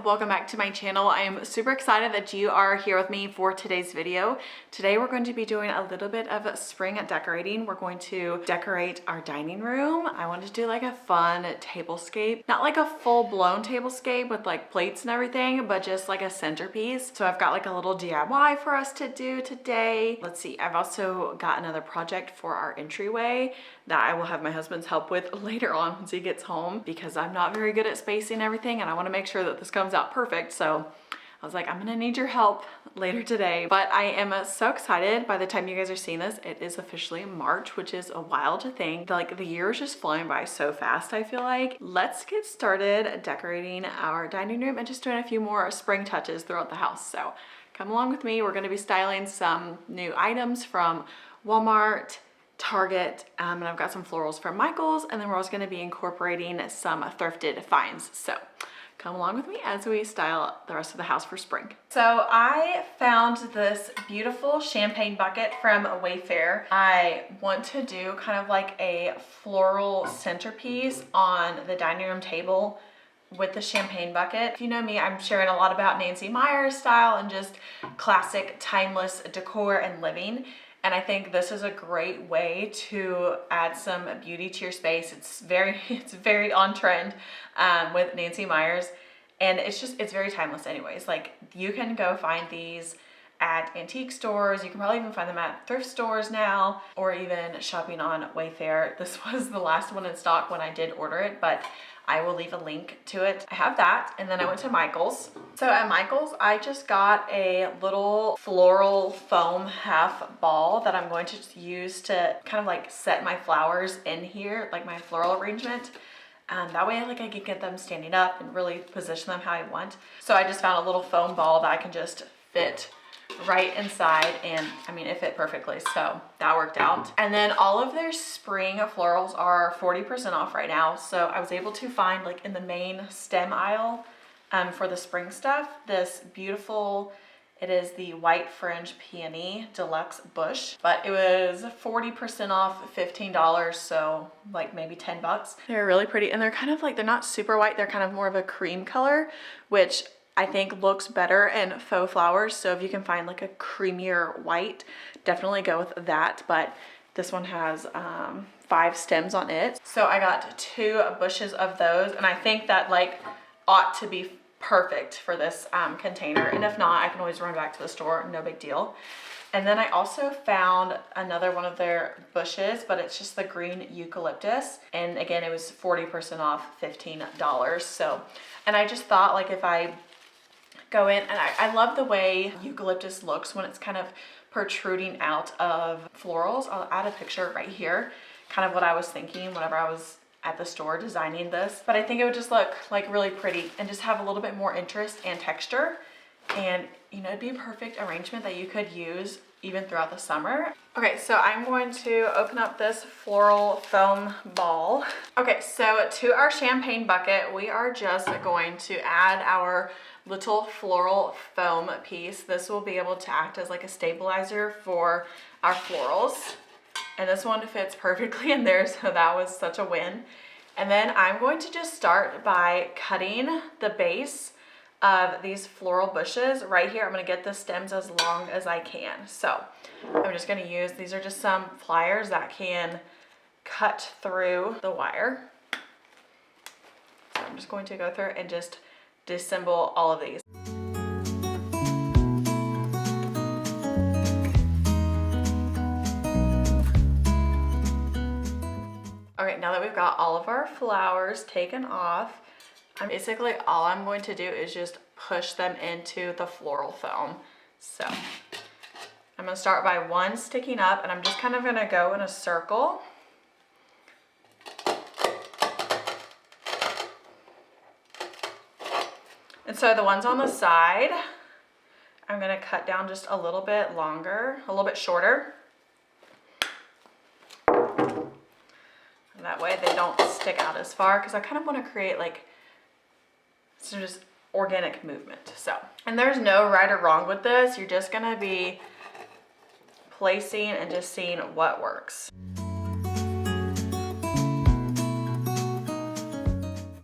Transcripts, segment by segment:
welcome back to my channel. I am super excited that you are here with me for today's video. Today we're going to be doing a little bit of spring decorating. We're going to decorate our dining room. I wanted to do like a fun tablescape, not like a full-blown tablescape with like plates and everything, but just like a centerpiece. So I've got like a little DIY for us to do today. Let's see, I've also got another project for our entryway that I will have my husband's help with later on once he gets home, because I'm not very good at spacing everything and I want to make sure that this comes out perfect. So I was like, I'm gonna need your help later today. But I am so excited. By the time you guys are seeing this, it is officially March, which is a while to think. Like the year is just flying by so fast, I feel like. Let's get started decorating our dining room and just doing a few more spring touches throughout the house. So come along with me. We're gonna be styling some new items from Walmart, Target, and I've got some florals from Michael's, and then we're also going to be incorporating some thrifted finds. So come along with me as we style the rest of the house for spring. So I found this beautiful champagne bucket from Wayfair. I want to do kind of like a floral centerpiece on the dining room table with the champagne bucket. If you know me, I'm sharing a lot about Nancy Meyers style and just classic timeless decor and living. And I think this is a great way to add some beauty to your space. It's very on trend with Nancy Meyers. And it's very timeless anyways. Like you can go find these at antique stores. You can probably even find them at thrift stores now, or even shopping on Wayfair. This was the last one in stock when I did order it, but I will leave a link to it. I have that, and then I went to Michael's. So at Michael's, I just got a little floral foam half ball that I'm going to use to kind of like set my flowers in here, like my floral arrangement. That way I can get them standing up and really position them how I want. So I just found a little foam ball that I can just fit right inside, and I mean it fit perfectly, so that worked out. And then all of their spring florals are 40% off right now, so I was able to find like in the main stem aisle for the spring stuff this beautiful, it is the white fringe peony deluxe bush, but it was 40% off, $15, so like maybe 10 bucks. They're really pretty, and they're kind of like, they're not super white, they're kind of more of a cream color, which I think looks better in faux flowers. So if you can find like a creamier white, definitely go with that. But this one has 5 stems on it. So I got 2 bushes of those, and I think that like ought to be perfect for this container. And if not, I can always run back to the store, no big deal. And then I also found another one of their bushes, but it's just the green eucalyptus. And again, it was 40% off, $15. So, and I just thought like if I go in, and I love the way eucalyptus looks when it's kind of protruding out of florals. I'll add a picture right here, kind of what I was thinking whenever I was at the store designing this. But I think it would just look like really pretty and just have a little bit more interest and texture. And you know, it'd be a perfect arrangement that you could use even throughout the summer. Okay, so I'm going to open up this floral foam ball. Okay, so to our champagne bucket, we are just going to add our little floral foam piece. This will be able to act as like a stabilizer for our florals. And this one fits perfectly in there, so that was such a win. And then I'm going to just start by cutting the base of these floral bushes right here. I'm gonna get the stems as long as I can. So I'm just gonna use, these are just some pliers that can cut through the wire. So I'm just going to go through and just disassemble all of these. Okay, now that we've got all of our flowers taken off, basically all I'm going to do is just push them into the floral foam. So I'm gonna start by one sticking up, and I'm just kind of gonna go in a circle. And so the ones on the side, I'm gonna cut down just a little bit longer, a little bit shorter. And that way they don't stick out as far, because I kind of want to create like some just organic movement. So, and there's no right or wrong with this. You're just gonna be placing and just seeing what works.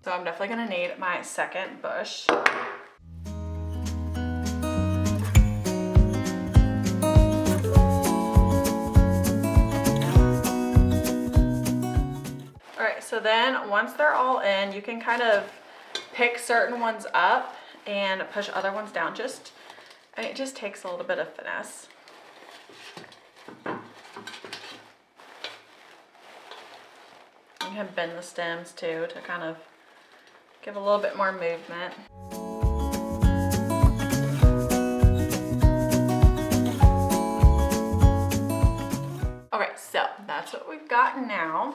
So I'm definitely gonna need my second bush. right, so then once they're all in, you can kind of pick certain ones up and push other ones down. It just takes a little bit of finesse. You can bend the stems too to kind of give a little bit more movement. Okay, so that's what we've got now.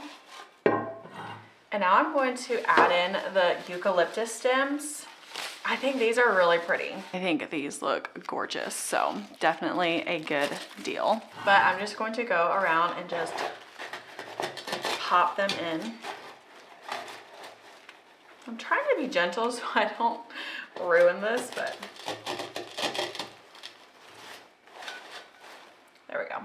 And now I'm going to add in the eucalyptus stems. I think these are really pretty. I think these look gorgeous, so definitely a good deal. But I'm just going to go around and just pop them in. I'm trying to be gentle so I don't ruin this, but there we go.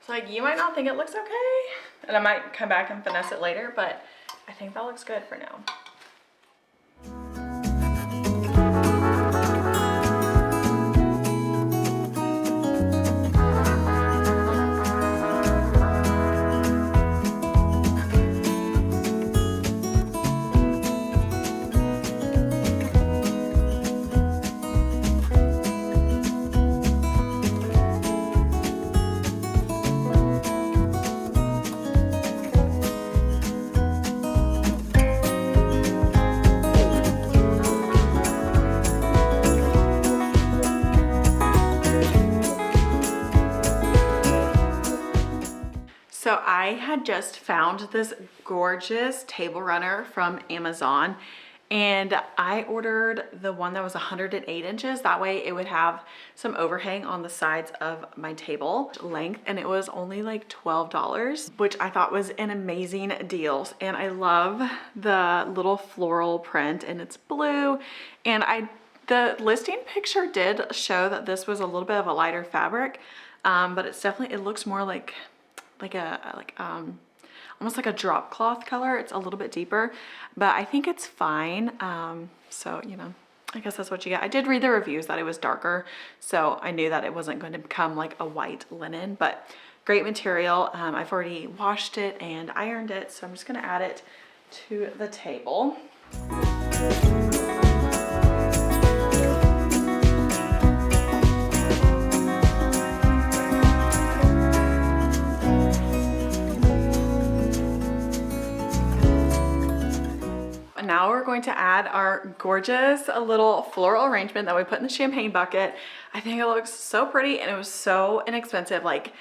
Like, you might not think it looks okay, and I might come back and finesse it later, but I think that looks good for now. So I had just found this gorgeous table runner from Amazon, and I ordered the one that was 108 inches. That way it would have some overhang on the sides of my table length, and it was only like $12, which I thought was an amazing deal. And I love the little floral print, and it's blue, and the listing picture did show that this was a little bit of a lighter fabric, but it's definitely, it looks more like almost like a drop cloth color. It's a little bit deeper, but I think it's fine. So, you know, I guess that's what you get. I did read the reviews that it was darker, so I knew that it wasn't going to become like a white linen, but great material. I've already washed it and ironed it, so I'm just going to add it to the table. Now we're going to add our gorgeous little floral arrangement that we put in the champagne bucket. I think it looks so pretty, and it was so inexpensive. Like,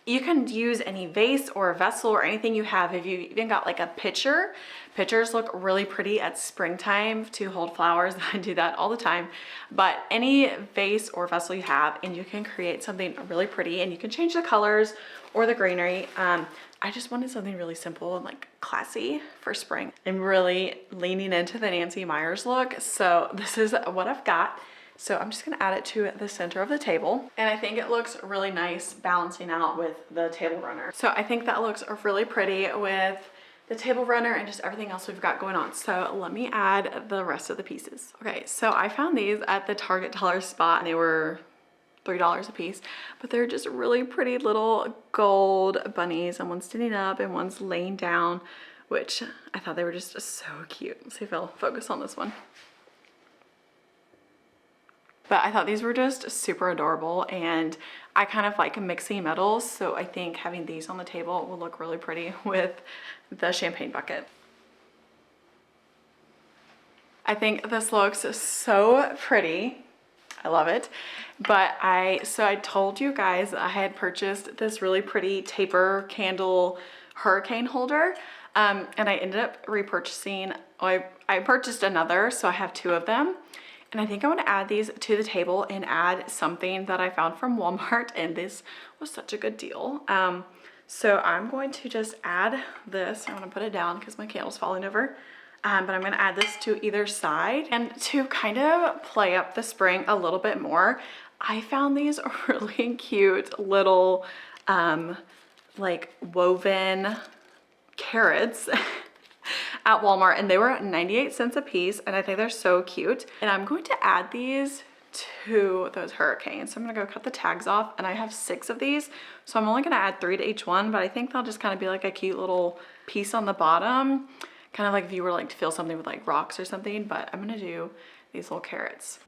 you can use any vase or a vessel or anything you have. If you even got like a pitcher, pitchers look really pretty at springtime to hold flowers. I do that all the time. But any vase or vessel you have, and you can create something really pretty, and you can change the colors or the greenery. I just wanted something really simple and like classy for spring. I'm really leaning into the Nancy Meyers look, so this is what I've got. So I'm just gonna add it to the center of the table, and I think it looks really nice balancing out with the table runner. So I think that looks really pretty with the table runner and just everything else we've got going on. So let me add the rest of the pieces. Okay, so I found these at the Target dollar spot, and they were $3 a piece, but they're just really pretty little gold bunnies, and one's standing up and one's laying down, which I thought they were just so cute. Let's see if I'll focus on this one. But I thought these were just super adorable, and I kind of like mixing metals, so I think having these on the table will look really pretty with the champagne bucket. I think this looks so pretty. I love it. But I told you guys I had purchased this really pretty taper candle hurricane holder, and I ended up repurchasing, I purchased another, so I have two of them. And I think I want to add these to the table and add something that I found from Walmart, and this was such a good deal. So I'm going to just add this. I want to put it down because my candle's falling over. but I'm gonna add this to either side. And to kind of play up the spring a little bit more, I found these really cute little like woven carrots at Walmart, and they were 98 cents a piece, and I think they're so cute. And I'm going to add these to those hurricanes. So I'm gonna go cut the tags off, and I have 6 of these, so I'm only gonna add 3 to each one, but I think they'll just kind of be like a cute little piece on the bottom, kind of like if you were like to fill something with like rocks or something. But I'm gonna do these little carrots.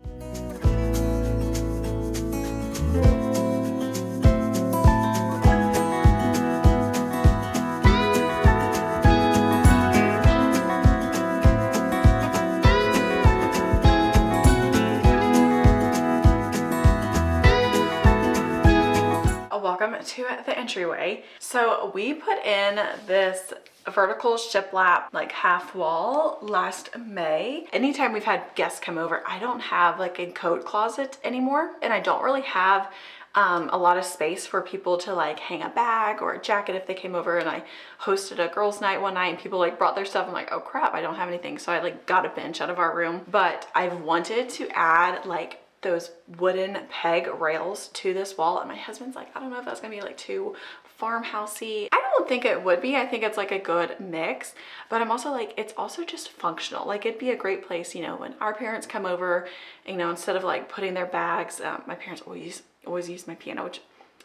Welcome to the entryway. So we put in this vertical shiplap like half wall last May. Anytime we've had guests come over, I don't have like a coat closet anymore, and I don't really have a lot of space for people to like hang a bag or a jacket if they came over. And I hosted a girls' night one night and people like brought their stuff. I'm like, oh crap, I don't have anything. So I like got a bench out of our room. But I've wanted to add like those wooden peg rails to this wall, and my husband's like, I don't know if that's gonna be like too farmhousey. I don't think it would be. I think it's like a good mix, but I'm also like, it's also just functional. Like it'd be a great place, you know, when our parents come over, you know, instead of like putting their bags, my parents always use my piano, which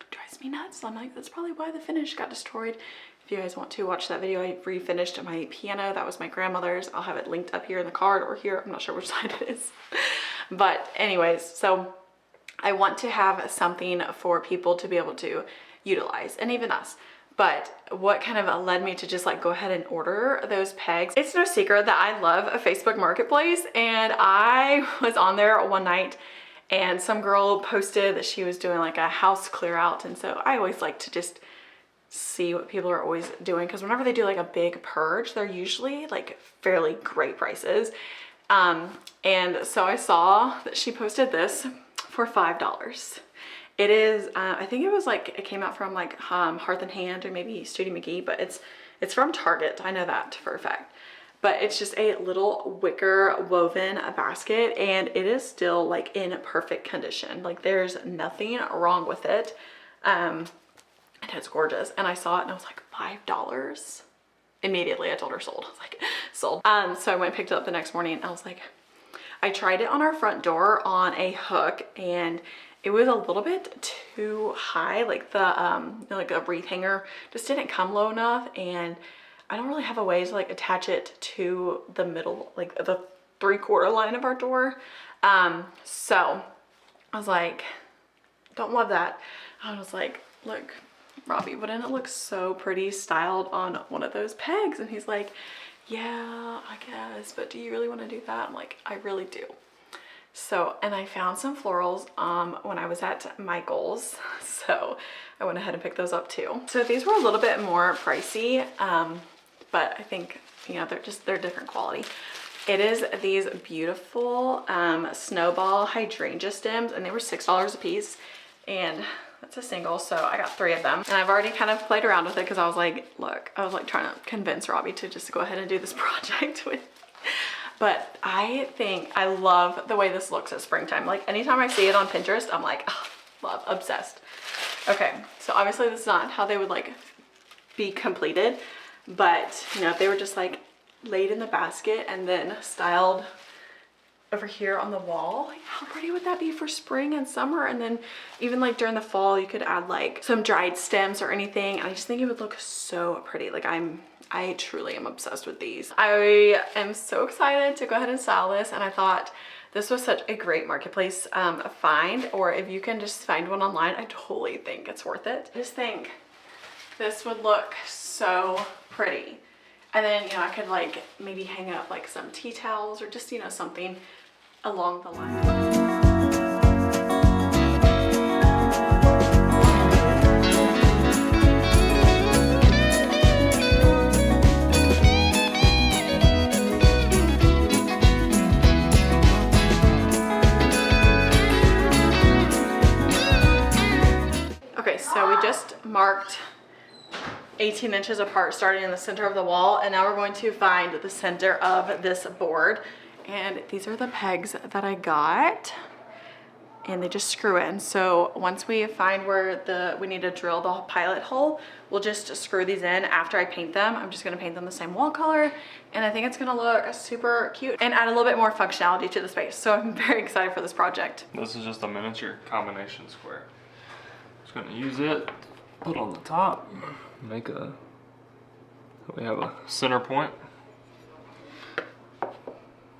drives me nuts. I'm like, that's probably why the finish got destroyed. If you guys want to watch that video, I refinished my piano. That was my grandmother's. I'll have it linked up here in the card or here. I'm not sure which side it is. But anyways, so I want to have something for people to be able to utilize, and even us. But what kind of led me to just like go ahead and order those pegs, it's no secret that I love a Facebook Marketplace, and I was on there one night and some girl posted that she was doing like a house clear out. And so I always like to just see what people are always doing, because whenever they do like a big purge, they're usually like fairly great prices. And so I saw that she posted this for $5. It is, I think it was like, it came out from like Hearth and Hand or maybe Studio McGee, but it's from Target. I know that for a fact. But it's just a little wicker woven basket, and it is still like in perfect condition. Like there's nothing wrong with it. And it's gorgeous. And I saw it and I was like, $5? Immediately I told her sold. I was like, sold. So I went and picked it up the next morning, and I was like, I tried it on our front door on a hook, and it was a little bit too high. Like the like a wreath hanger just didn't come low enough, and I don't really have a way to like attach it to the middle, like the 3/4 line of our door. So I was like, don't love that. I was like, look, Robbie, wouldn't it look so pretty styled on one of those pegs? And he's like, yeah, I guess, but do you really want to do that? I'm like, I really do. So, and I found some florals when I was at Michael's, so I went ahead and picked those up too. So these were a little bit more pricey, but I think, you know, they're different quality. It is these beautiful snowball hydrangea stems, and they were $6 a piece, and that's a single, so I got 3 of them. And I've already kind of played around with it, because I was like, look, I was like trying to convince Robbie to just go ahead and do this project with. But I think I love the way this looks at springtime. Like anytime I see it on Pinterest, I'm like, oh, love, obsessed. Okay, so obviously this is not how they would like be completed, but you know, if they were just like laid in the basket and then styled over here on the wall, like how pretty would that be for spring and summer? And then even like during the fall, you could add like some dried stems or anything. And I just think it would look so pretty. Like I truly am obsessed with these. I am so excited to go ahead and style this, and I thought this was such a great marketplace find, or if you can just find one online, I totally think it's worth it. I just think this would look so pretty. And then, you know, I could like maybe hang up like some tea towels or just, you know, something along the line. Okay, so we just marked 18 inches apart starting in the center of the wall, and now we're going to find the center of this board. And these are the pegs that I got, and they just screw in. So once we find where we need to drill the pilot hole, we'll just screw these in after I paint them. I'm just gonna paint them the same wall color, and I think it's gonna look super cute and add a little bit more functionality to the space. So I'm very excited for this project. This is just a miniature combination square. Just gonna use it, put on the top, we have a center point.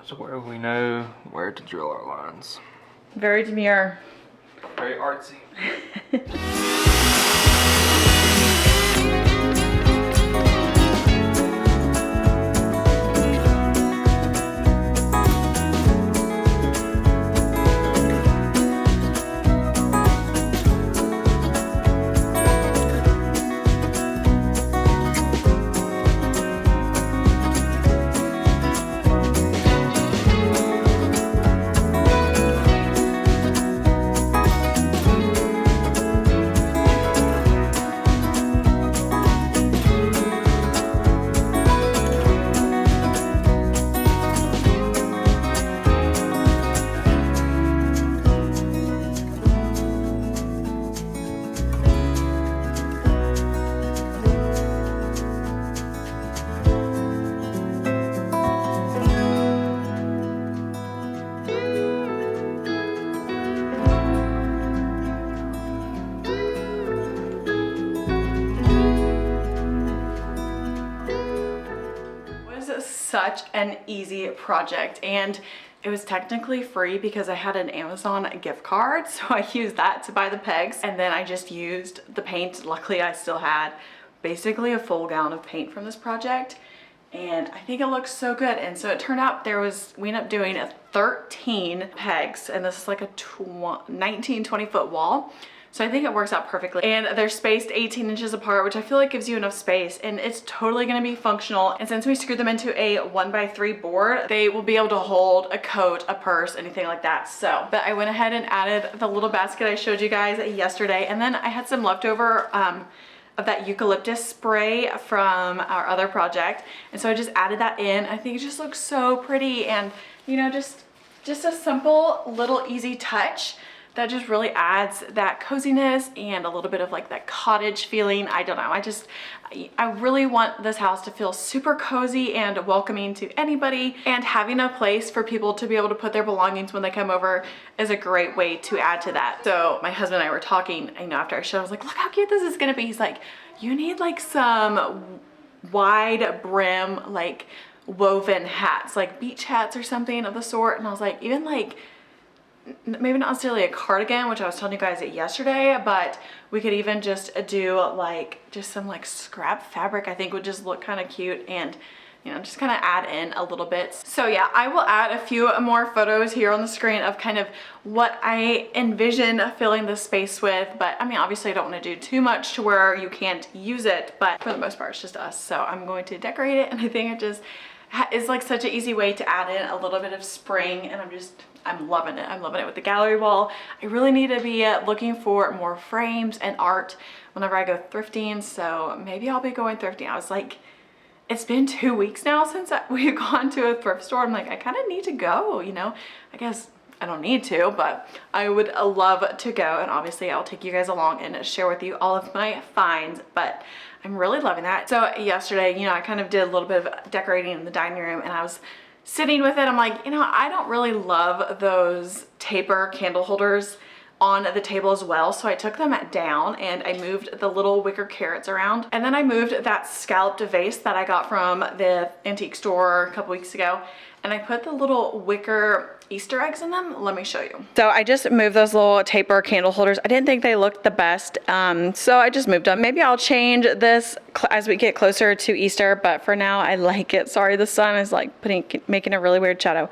So where we know where to drill our lines. Very demure. Very artsy. Such an easy project, and it was technically free because I had an Amazon gift card, so I used that to buy the pegs, and then I just used the paint. Luckily I still had basically a full gallon of paint from this project, and I think it looks so good. And so it turned out we ended up doing 13 pegs, and this is like a 20 foot wall. So I think it works out perfectly. And they're spaced 18 inches apart, which I feel like gives you enough space, and it's totally gonna be functional. And since we screwed them into a 1x3 board, they will be able to hold a coat, a purse, anything like that. So, but I went ahead and added the little basket I showed you guys yesterday, and then I had some leftover of that eucalyptus spray from our other project. And so I just added that in. I think it just looks so pretty, and you know, just a simple little easy touch that just really adds that coziness and a little bit of like that cottage feeling. I don't know, I really want this house to feel super cozy and welcoming to anybody, and having a place for people to be able to put their belongings when they come over is a great way to add to that. So my husband and I were talking, you know, after I showed, I was like, look how cute this is gonna be. He's like, you need like some wide brim, like woven hats, like beach hats or something of the sort. And I was like, even like, maybe not necessarily a cardigan, which I was telling you guys yesterday, but we could even just do like just some like scrap fabric. I think would just look kind of cute, and you know, just kind of add in a little bit. So yeah, I will add a few more photos here on the screen of kind of what I envision filling this space with. But I mean, obviously I don't want to do too much to where you can't use it, but for the most part it's just us. So I'm going to decorate it, and I think it just is like such an easy way to add in a little bit of spring, and I'm loving it. I'm loving it with the gallery wall. I really need to be looking for more frames and art whenever I go thrifting, so maybe I'll be going thrifting. I was like, it's been 2 weeks now since we've gone to a thrift store. I'm like, I kind of need to go, you know? I guess I don't need to, but I would love to go, and obviously I'll take you guys along and share with you all of my finds, but I'm really loving that. So yesterday, you know, I kind of did a little bit of decorating in the dining room, and I was sitting with it. I'm like, you know, I don't really love those taper candle holders on the table as well. So I took them down and I moved the little wicker carrots around. And then I moved that scalloped vase that I got from the antique store a couple weeks ago, and I put the little wicker Easter eggs in them. Let me show you. So I just moved those little taper candle holders. I didn't think they looked the best, so I just moved them. Maybe I'll change this as we get closer to Easter, but for now I like it. Sorry, the sun is like making a really weird shadow,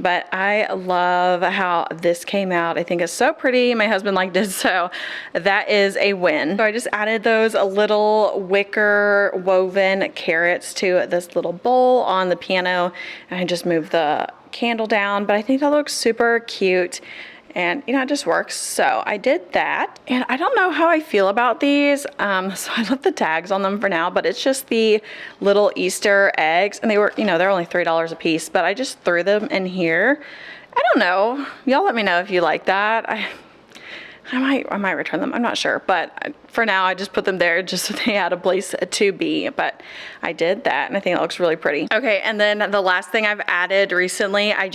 but I love how this came out. I think it's so pretty. My husband liked it, so that is a win. So I just added those little wicker woven carrots to this little bowl on the piano, and I just moved the candle down, but I think that looks super cute. And you know, it just works. So I did that, and I don't know how I feel about these. So I left the tags on them for now, but it's just the little Easter eggs, and they were, you know, they're only $3 a piece, but I just threw them in here. I don't know. Y'all let me know if you like that. I might return them. I'm not sure, but for now I just put them there just so they had a place to be. But I did that, and I think it looks really pretty. Okay, and then the last thing I've added recently, I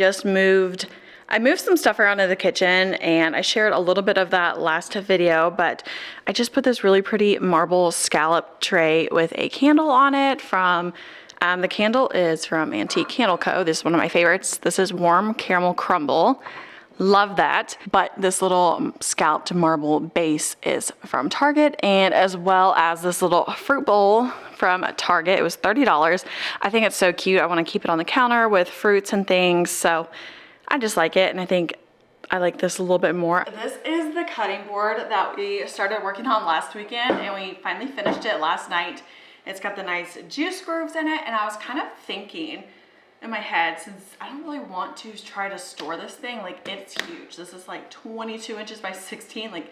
moved some stuff around in the kitchen, and I shared a little bit of that last video, but I just put this really pretty marble scallop tray with a candle on it from, the candle is from Antique Candle Co. This is one of my favorites. This is Warm Caramel Crumble. Love that. But this little scalloped marble base is from Target, and as well as this little fruit bowl from Target. It was $30. I think it's so cute. I want to keep it on the counter with fruits and things, so I just like it, and I think I like this a little bit more. This is the cutting board that we started working on last weekend, and we finally finished it last night. It's got the nice juice grooves in it, and I was kind of thinking in my head, since I don't really want to try to store this thing, like it's huge. This is like 22 inches by 16, like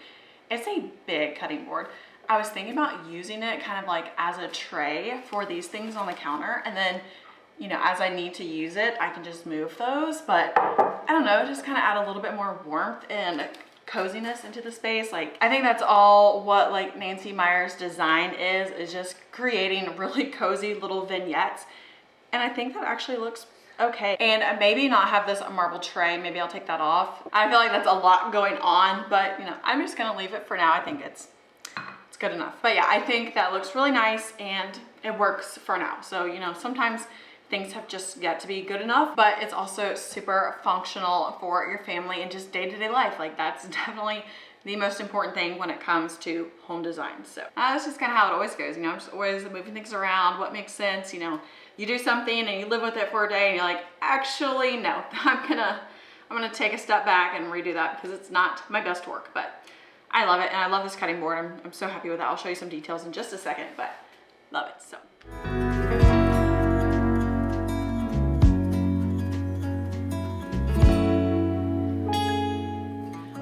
it's a big cutting board. I was thinking about using it kind of like as a tray for these things on the counter, and then, you know, as I need to use it, I can just move those. But I don't know, just kind of add a little bit more warmth and coziness into the space. Like, I think that's all what like Nancy Meyers design is just creating really cozy little vignettes. And I think that actually looks okay. And maybe not have this marble tray. Maybe I'll take that off. I feel like that's a lot going on, but you know, I'm just gonna leave it for now. I think it's good enough. But yeah, I think that looks really nice, and it works for now. So, you know, sometimes things have just yet to be good enough, but it's also super functional for your family and just day-to-day life. Like, that's definitely the most important thing when it comes to home design. So that's just kind of how it always goes. You know, I'm just always moving things around, what makes sense. You know, you do something and you live with it for a day, and you're like, actually, no, I'm gonna take a step back and redo that because it's not my best work. But I love it, and I love this cutting board. I'm so happy with it. I'll show you some details in just a second, but love it. So.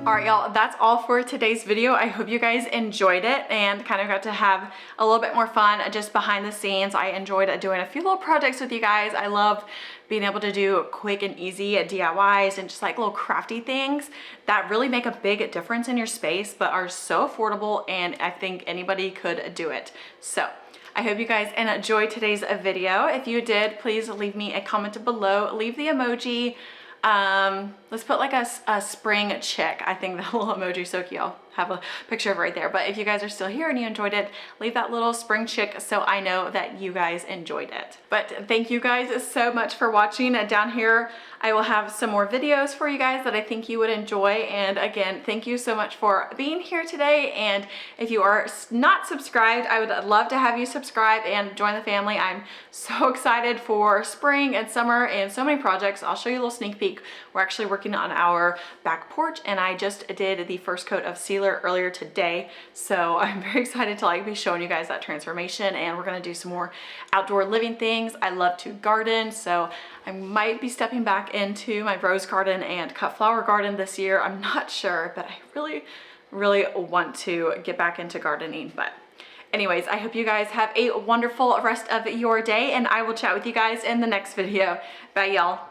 All right, y'all, that's all for today's video. I hope you guys enjoyed it and kind of got to have a little bit more fun just behind the scenes. I enjoyed doing a few little projects with you guys. I love being able to do quick and easy DIYs and just like little crafty things that really make a big difference in your space, but are so affordable, and I think anybody could do it. So I hope you guys enjoyed today's video. If you did, please leave me a comment below. Leave the emoji. Let's put like a spring chick. I think that little emoji is so cute. I'll have a picture of it right there. But if you guys are still here and you enjoyed it, leave that little spring chick so I know that you guys enjoyed it. But thank you guys so much for watching. Down here I will have some more videos for you guys that I think you would enjoy. And again, thank you so much for being here today. And if you are not subscribed, I would love to have you subscribe and join the family. I'm so excited for spring and summer and so many projects. I'll show you a little sneak peek. We're actually working on our back porch, and I just did the first coat of sealer earlier today. So I'm very excited to like be showing you guys that transformation, and we're gonna do some more outdoor living things. I love to garden, so I might be stepping back into my rose garden and cut flower garden this year. I'm not sure, but I really, really want to get back into gardening. But anyways, I hope you guys have a wonderful rest of your day, and I will chat with you guys in the next video. Bye, y'all.